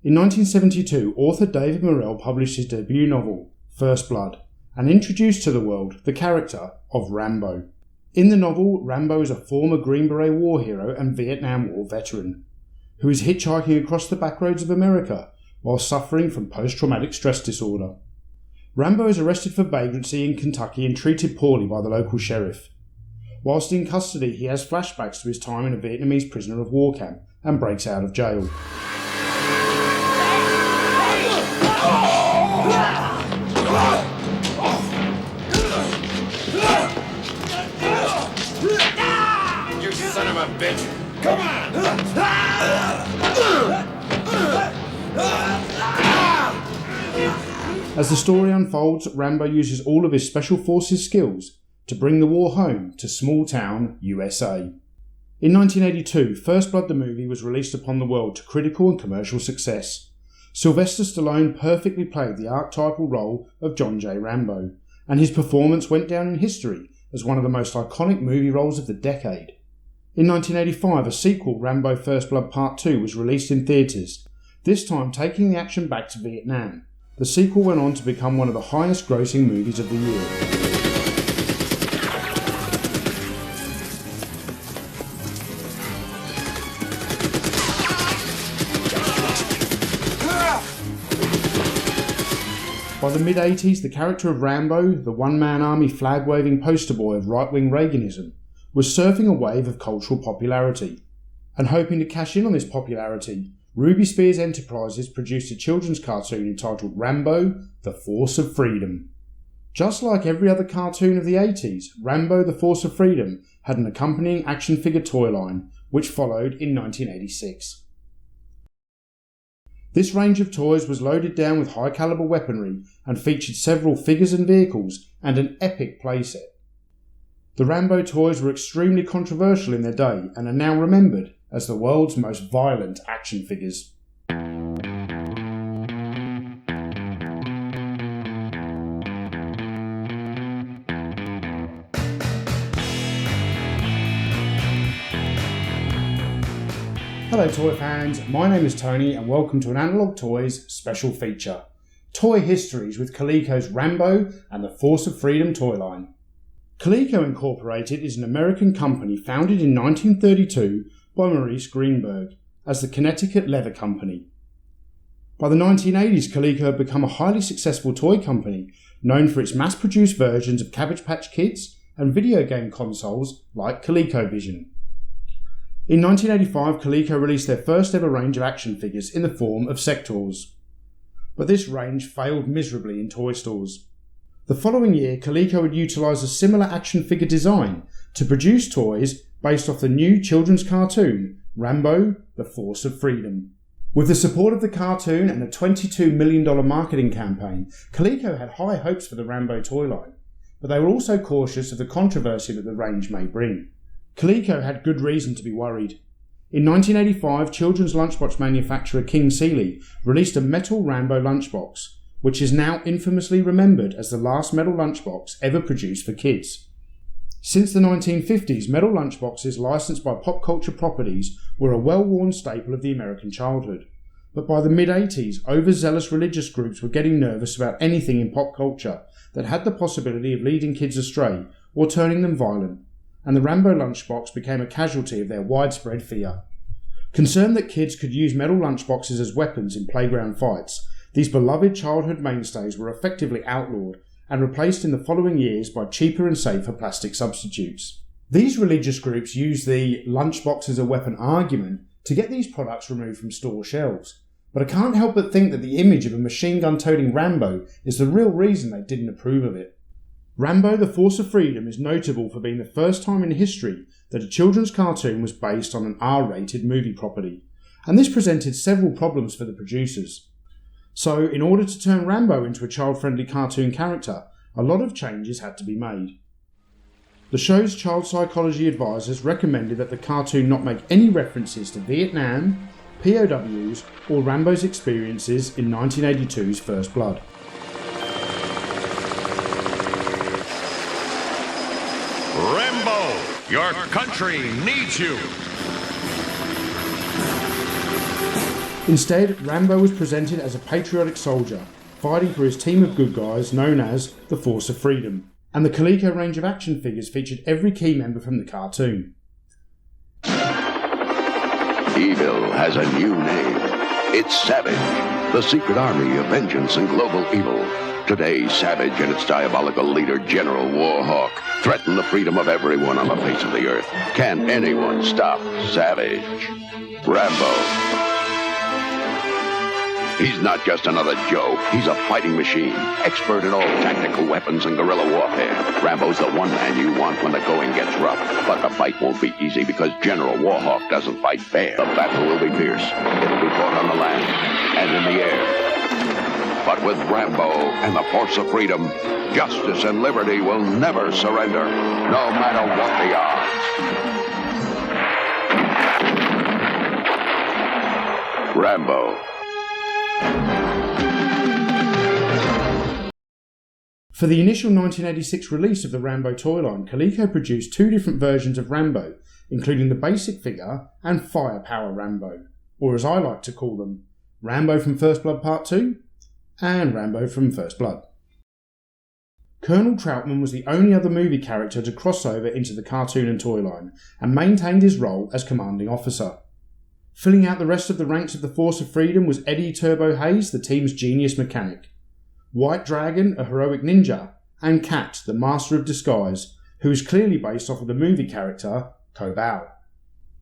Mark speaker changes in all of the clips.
Speaker 1: In 1972, author David Morrell published his debut novel, First Blood, and introduced to the world the character of Rambo. In the novel, Rambo is a former Green Beret war hero and Vietnam War veteran, who is hitchhiking across the backroads of America while suffering from post-traumatic stress disorder. Rambo is arrested for vagrancy in Kentucky and treated poorly by the local sheriff. Whilst in custody, he has flashbacks to his time in a Vietnamese prisoner of war camp and breaks out of jail.
Speaker 2: You son of a bitch! Come on!
Speaker 1: As the story unfolds, Rambo uses all of his Special Forces skills to bring the war home to small-town USA. In 1982, First Blood the movie was released upon the world to critical and commercial success. Sylvester Stallone perfectly played the archetypal role of John J. Rambo, and his performance went down in history as one of the most iconic movie roles of the decade. In 1985, a sequel, Rambo First Blood Part 2, was released in theatres, this time taking the action back to Vietnam. The sequel went on to become one of the highest grossing movies of the year. By the mid-80s, the character of Rambo, the one-man army flag-waving poster boy of right-wing Reaganism, was surfing a wave of cultural popularity. And hoping to cash in on this popularity, Ruby Spears Enterprises produced a children's cartoon entitled Rambo, The Force of Freedom. Just like every other cartoon of the 80s, Rambo, The Force of Freedom had an accompanying action figure toy line, which followed in 1986. This range of toys was loaded down with high-caliber weaponry and featured several figures and vehicles and an epic playset. The Rambo toys were extremely controversial in their day and are now remembered as the world's most violent action figures. Hello toy fans, my name is Tony and welcome to an Analog Toys special feature, Toy Histories with Coleco's Rambo and the Force of Freedom toy line. Coleco Incorporated is an American company founded in 1932 by Maurice Greenberg as the Connecticut Leather Company. By the 1980s, Coleco had become a highly successful toy company known for its mass-produced versions of Cabbage Patch Kids and video game consoles like ColecoVision. In 1985, Coleco released their first ever range of action figures in the form of Sectaurs. But this range failed miserably in toy stores. The following year, Coleco would utilise a similar action figure design to produce toys based off the new children's cartoon, Rambo, The Force of Freedom. With the support of the cartoon and a $22 million marketing campaign, Coleco had high hopes for the Rambo toy line, but they were also cautious of the controversy that the range may bring. Coleco had good reason to be worried. In 1985, children's lunchbox manufacturer King Seeley released a metal Rambo lunchbox, which is now infamously remembered as the last metal lunchbox ever produced for kids. Since the 1950s, metal lunchboxes licensed by pop culture properties were a well-worn staple of the American childhood. But by the mid-80s, overzealous religious groups were getting nervous about anything in pop culture that had the possibility of leading kids astray or turning them violent, and the Rambo lunchbox became a casualty of their widespread fear. Concerned that kids could use metal lunchboxes as weapons in playground fights, these beloved childhood mainstays were effectively outlawed and replaced in the following years by cheaper and safer plastic substitutes. These religious groups used the lunchbox as a weapon argument to get these products removed from store shelves, but I can't help but think that the image of a machine gun-toting Rambo is the real reason they didn't approve of it. Rambo, The Force of Freedom is notable for being the first time in history that a children's cartoon was based on an R-rated movie property, and this presented several problems for the producers. So, in order to turn Rambo into a child-friendly cartoon character, a lot of changes had to be made. The show's child psychology advisors recommended that the cartoon not make any references to Vietnam, POWs, or Rambo's experiences in 1982's First Blood.
Speaker 2: Rambo, your country needs you.
Speaker 1: Instead, Rambo was presented as a patriotic soldier, fighting for his team of good guys known as the Force of Freedom, and the Coleco range of action figures featured every key member from the cartoon.
Speaker 3: Evil has a new name. It's Savage, the secret army of vengeance and global evil. Today, Savage and its diabolical leader, General Warhawk, threaten the freedom of everyone on the face of the earth. Can anyone stop Savage? Rambo. He's not just another Joe. He's a fighting machine, expert in all tactical weapons and guerrilla warfare. Rambo's the one man you want when the going gets rough. But the fight won't be easy because General Warhawk doesn't fight fair. The battle will be fierce. It'll be fought on the land and in the air. But with Rambo and the Force of Freedom, justice and liberty will never surrender, no matter what the odds. Rambo.
Speaker 1: For the initial 1986 release of the Rambo toy line, Coleco produced two different versions of Rambo, including the basic figure and Firepower Rambo, or as I like to call them, Rambo from First Blood Part 2 and Rambo from First Blood. Colonel Troutman was the only other movie character to cross over into the cartoon and toy line, and maintained his role as commanding officer. Filling out the rest of the ranks of the Force of Freedom was Eddie Turbo Hayes, the team's genius mechanic, White Dragon, a heroic ninja, and Cat, the master of disguise, who is clearly based off of the movie character Kobau.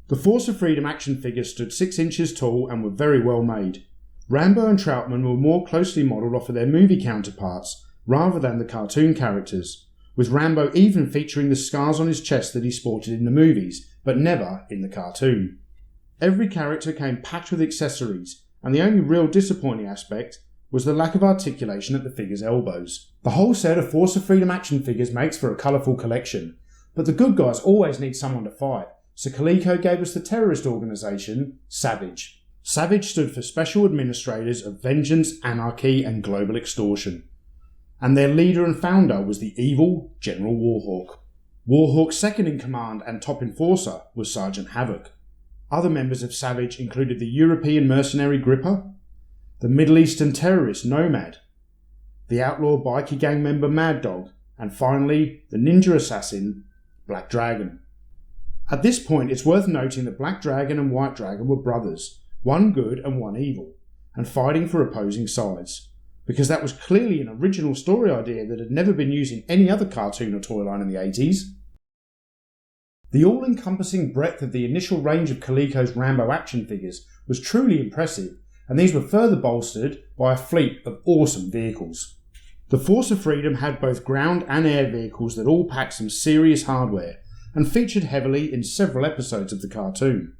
Speaker 1: The Force of Freedom action figures stood 6 inches tall and were very well made. Rambo and Troutman were more closely modelled off of their movie counterparts rather than the cartoon characters, with Rambo even featuring the scars on his chest that he sported in the movies, but never in the cartoon. Every character came packed with accessories, and the only real disappointing aspect was the lack of articulation at the figures' elbows. The whole set of Force of Freedom action figures makes for a colourful collection, but the good guys always need someone to fight, so Coleco gave us the terrorist organisation, Savage. Savage stood for Special Administrators of Vengeance, Anarchy and Global Extortion, and their leader and founder was the evil General Warhawk. Warhawk's second in command and top enforcer was Sergeant Havoc. Other members of Savage included the European mercenary Gripper, the Middle Eastern terrorist Nomad, the outlaw bikie gang member Mad Dog, and finally the ninja assassin Black Dragon. At this point, it's worth noting that Black Dragon and White Dragon were brothers, one good and one evil, and fighting for opposing sides, because that was clearly an original story idea that had never been used in any other cartoon or toy line in the 80s. The all-encompassing breadth of the initial range of Coleco's Rambo action figures was truly impressive, and these were further bolstered by a fleet of awesome vehicles. The Force of Freedom had both ground and air vehicles that all packed some serious hardware, and featured heavily in several episodes of the cartoon.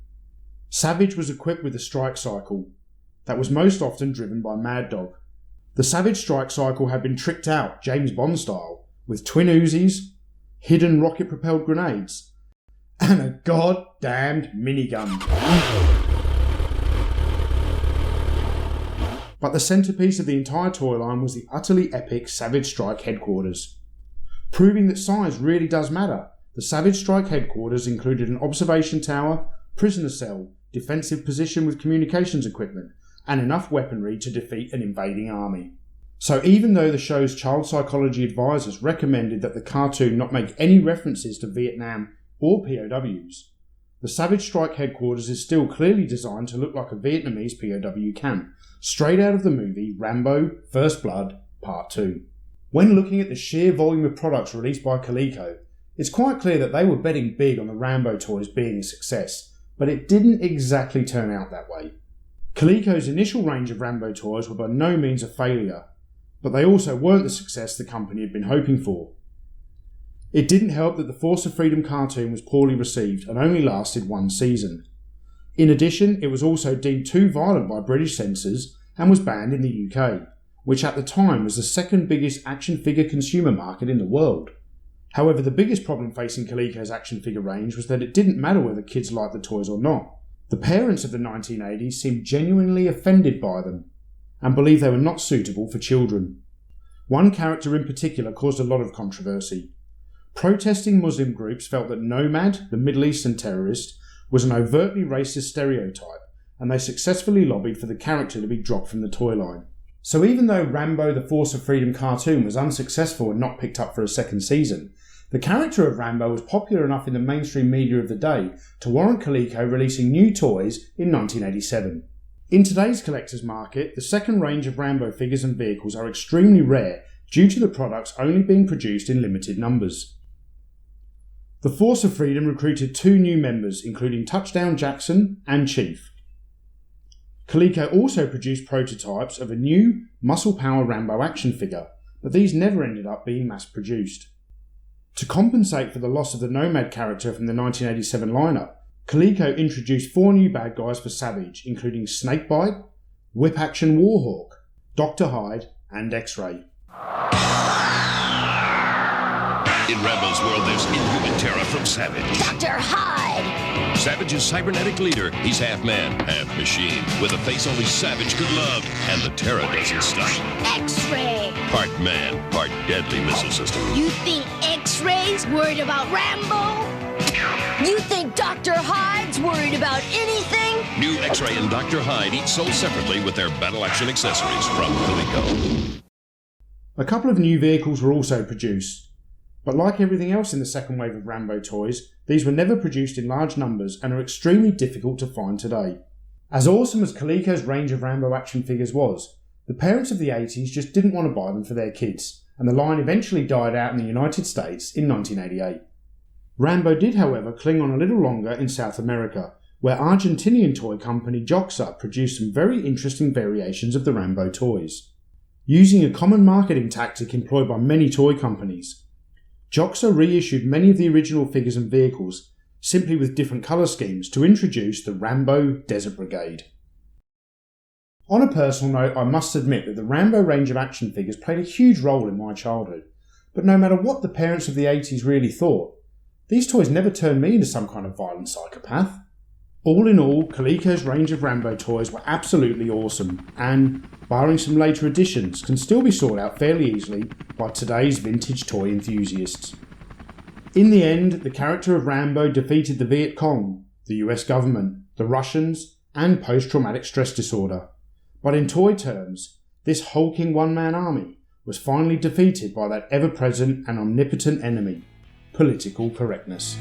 Speaker 1: Savage was equipped with a strike cycle that was most often driven by Mad Dog. The Savage strike cycle had been tricked out, James Bond style, with twin Uzis, hidden rocket-propelled grenades, and a goddamned minigun. But the centrepiece of the entire toy line was the utterly epic Savage Strike Headquarters. Proving that size really does matter, the Savage Strike Headquarters included an observation tower, prisoner cell, defensive position with communications equipment, and enough weaponry to defeat an invading army. So even though the show's child psychology advisors recommended that the cartoon not make any references to Vietnam or POWs, the Savage Strike Headquarters is still clearly designed to look like a Vietnamese POW camp, straight out of the movie Rambo First Blood Part 2. When looking at the sheer volume of products released by Coleco, it's quite clear that they were betting big on the Rambo toys being a success, but it didn't exactly turn out that way. Coleco's initial range of Rambo toys were by no means a failure, but they also weren't the success the company had been hoping for. It didn't help that the Force of Freedom cartoon was poorly received and only lasted one season. In addition, it was also deemed too violent by British censors and was banned in the UK, which at the time was the second biggest action figure consumer market in the world. However, the biggest problem facing Coleco's action figure range was that it didn't matter whether kids liked the toys or not. The parents of the 1980s seemed genuinely offended by them and believed they were not suitable for children. One character in particular caused a lot of controversy. Protesting Muslim groups felt that Nomad, the Middle Eastern terrorist, was an overtly racist stereotype, and they successfully lobbied for the character to be dropped from the toy line. So even though Rambo the Force of Freedom cartoon was unsuccessful and not picked up for a second season, the character of Rambo was popular enough in the mainstream media of the day to warrant Coleco releasing new toys in 1987. In today's collector's market, the second range of Rambo figures and vehicles are extremely rare due to the products only being produced in limited numbers. The Force of Freedom recruited 2 new members, including Touchdown Jackson and Chief. Coleco also produced prototypes of a new Muscle Power Rambo action figure, but these never ended up being mass-produced. To compensate for the loss of the Nomad character from the 1987 lineup, Coleco introduced 4 new bad guys for Savage, including Snakebite, Whip Action Warhawk, Dr. Hyde, and X-Ray.
Speaker 2: In Rambo's world, there's inhuman terror from Savage.
Speaker 4: Dr. Hyde!
Speaker 2: Savage is cybernetic leader. He's half man, half machine, with a face only Savage could love, and the terror doesn't stop.
Speaker 4: X-Ray!
Speaker 2: Part man, part deadly missile system.
Speaker 4: You think X-Ray's worried about Rambo? You think Dr. Hyde's worried about anything?
Speaker 2: New X-Ray and Dr. Hyde each sold separately with their battle action accessories from Coleco.
Speaker 1: A couple of new vehicles were also produced. But like everything else in the second wave of Rambo toys, these were never produced in large numbers and are extremely difficult to find today. As awesome as Coleco's range of Rambo action figures was, the parents of the 80s just didn't want to buy them for their kids, and the line eventually died out in the United States in 1988. Rambo did, however, cling on a little longer in South America, where Argentinian toy company Joxa produced some very interesting variations of the Rambo toys. Using a common marketing tactic employed by many toy companies, Joxa reissued many of the original figures and vehicles, simply with different colour schemes, to introduce the Rambo Desert Brigade. On a personal note, I must admit that the Rambo range of action figures played a huge role in my childhood, but no matter what the parents of the 80s really thought, these toys never turned me into some kind of violent psychopath. All in all, Coleco's range of Rambo toys were absolutely awesome and, barring some later additions, can still be sought out fairly easily by today's vintage toy enthusiasts. In the end, the character of Rambo defeated the Viet Cong, the US government, the Russians, and post-traumatic stress disorder. But in toy terms, this hulking one-man army was finally defeated by that ever-present and omnipotent enemy, political correctness.